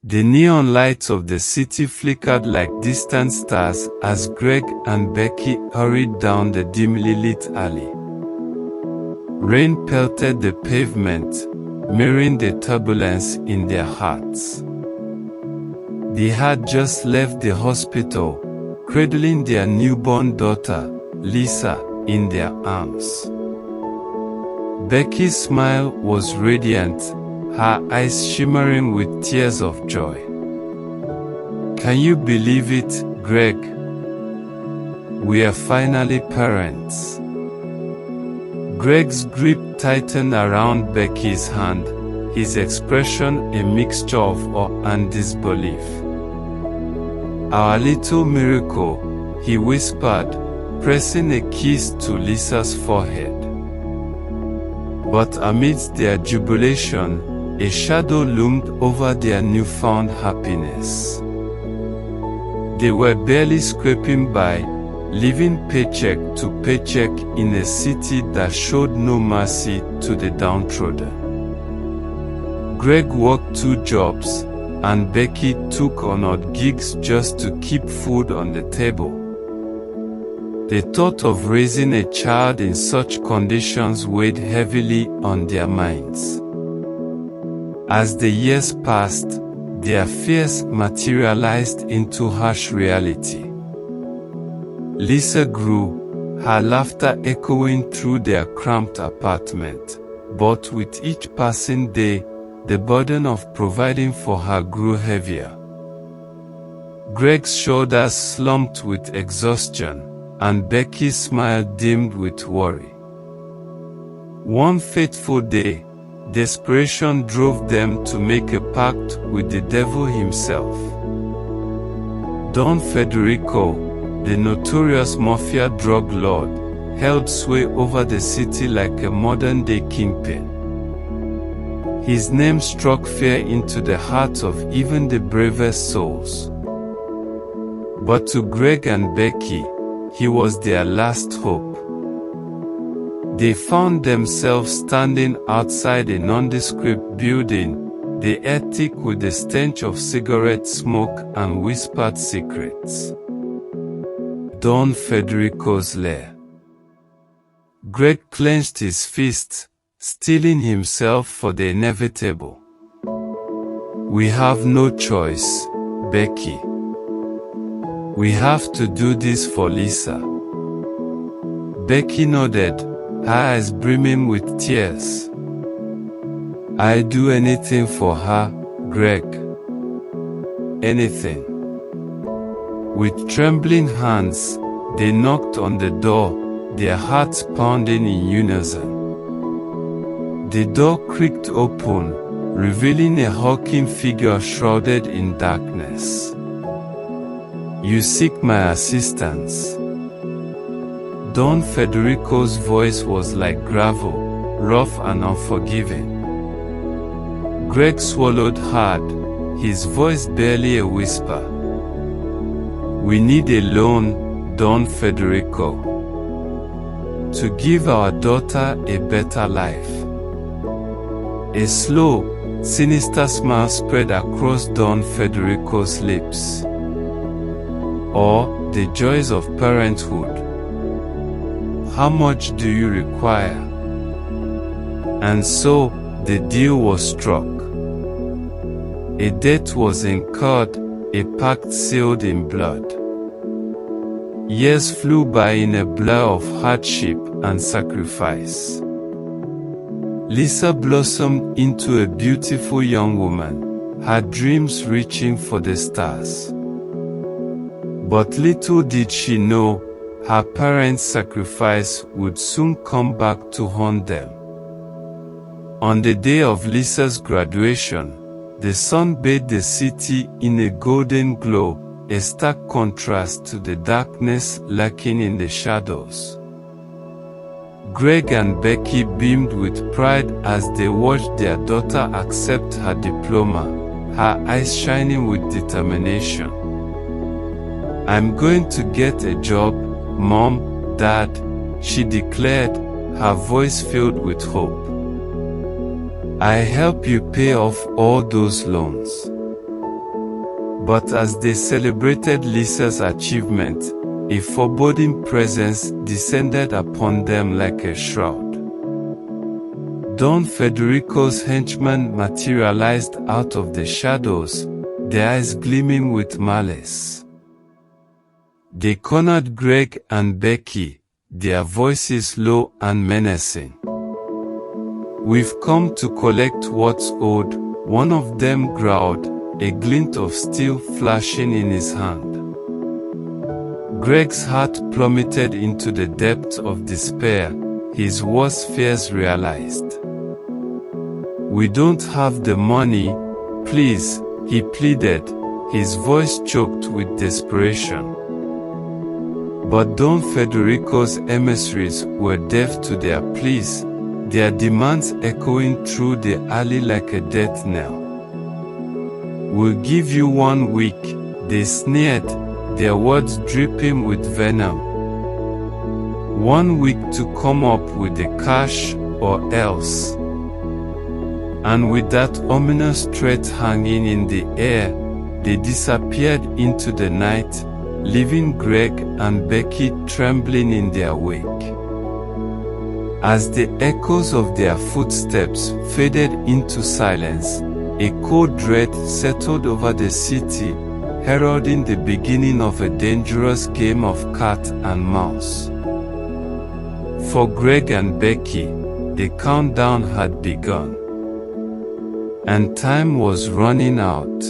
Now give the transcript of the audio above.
The neon lights of the city flickered like distant stars as Greg and Becky hurried down the dimly lit alley. Rain pelted the pavement, mirroring the turbulence in their hearts. They had just left the hospital, cradling their newborn daughter, Lisa, in their arms. Becky's smile was radiant, her eyes shimmering with tears of joy. "Can you believe it, Greg? We are finally parents." Greg's grip tightened around Becky's hand, his expression a mixture of awe and disbelief. "Our little miracle," he whispered, pressing a kiss to Lisa's forehead. But amidst their jubilation, a shadow loomed over their newfound happiness. They were barely scraping by, living paycheck to paycheck in a city that showed no mercy to the downtrodden. Greg worked 2 jobs, and Becky took on odd gigs just to keep food on the table. The thought of raising a child in such conditions weighed heavily on their minds. As the years passed, their fears materialized into harsh reality. Lisa grew, her laughter echoing through their cramped apartment, but with each passing day, the burden of providing for her grew heavier. Greg's shoulders slumped with exhaustion, and Becky's smile dimmed with worry. One fateful day, desperation drove them to make a pact with the devil himself. Don Federico, the notorious mafia drug lord, held sway over the city like a modern-day kingpin. His name struck fear into the hearts of even the bravest souls. But to Greg and Becky, he was their last hope. They found themselves standing outside a nondescript building, the air thick with the stench of cigarette smoke and whispered secrets. Don Federico's lair. Greg clenched his fists, steeling himself for the inevitable. "We have no choice, Becky. We have to do this for Lisa." Becky nodded, her eyes brimming with tears. "I'd do anything for her, Greg. Anything." With trembling hands, they knocked on the door, their hearts pounding in unison. The door creaked open, revealing a hulking figure shrouded in darkness. "You seek my assistance." Don Federico's voice was like gravel, rough and unforgiving. Greg swallowed hard, his voice barely a whisper. "We need a loan, Don Federico, to give our daughter a better life." A slow, sinister smile spread across Don Federico's lips. "Or the joys of parenthood. How much do you require?" And so, the deal was struck. A debt was incurred, a pact sealed in blood. Years flew by in a blur of hardship and sacrifice. Lisa blossomed into a beautiful young woman, her dreams reaching for the stars. But little did she know, her parents' sacrifice would soon come back to haunt them. On the day of Lisa's graduation, the sun bathed the city in a golden glow, a stark contrast to the darkness lurking in the shadows. Greg and Becky beamed with pride as they watched their daughter accept her diploma, her eyes shining with determination. "I'm going to get a job, Mom, Dad," she declared, her voice filled with hope. "I help you pay off all those loans." But as they celebrated Lisa's achievement, a foreboding presence descended upon them like a shroud. Don Federico's henchmen materialized out of the shadows, their eyes gleaming with malice. They cornered Greg and Becky, their voices low and menacing. "We've come to collect what's owed," one of them growled, a glint of steel flashing in his hand. Greg's heart plummeted into the depths of despair, his worst fears realized. "We don't have the money, please," he pleaded, his voice choked with desperation. But Don Federico's emissaries were deaf to their pleas, their demands echoing through the alley like a death knell. "We'll give you 1 week," they sneered, their words dripping with venom. 1 week to come up with the cash, or else. And with that ominous threat hanging in the air, they disappeared into the night, leaving Greg and Becky trembling in their wake. As the echoes of their footsteps faded into silence, a cold dread settled over the city, heralding the beginning of a dangerous game of cat and mouse. For Greg and Becky, the countdown had begun, and time was running out.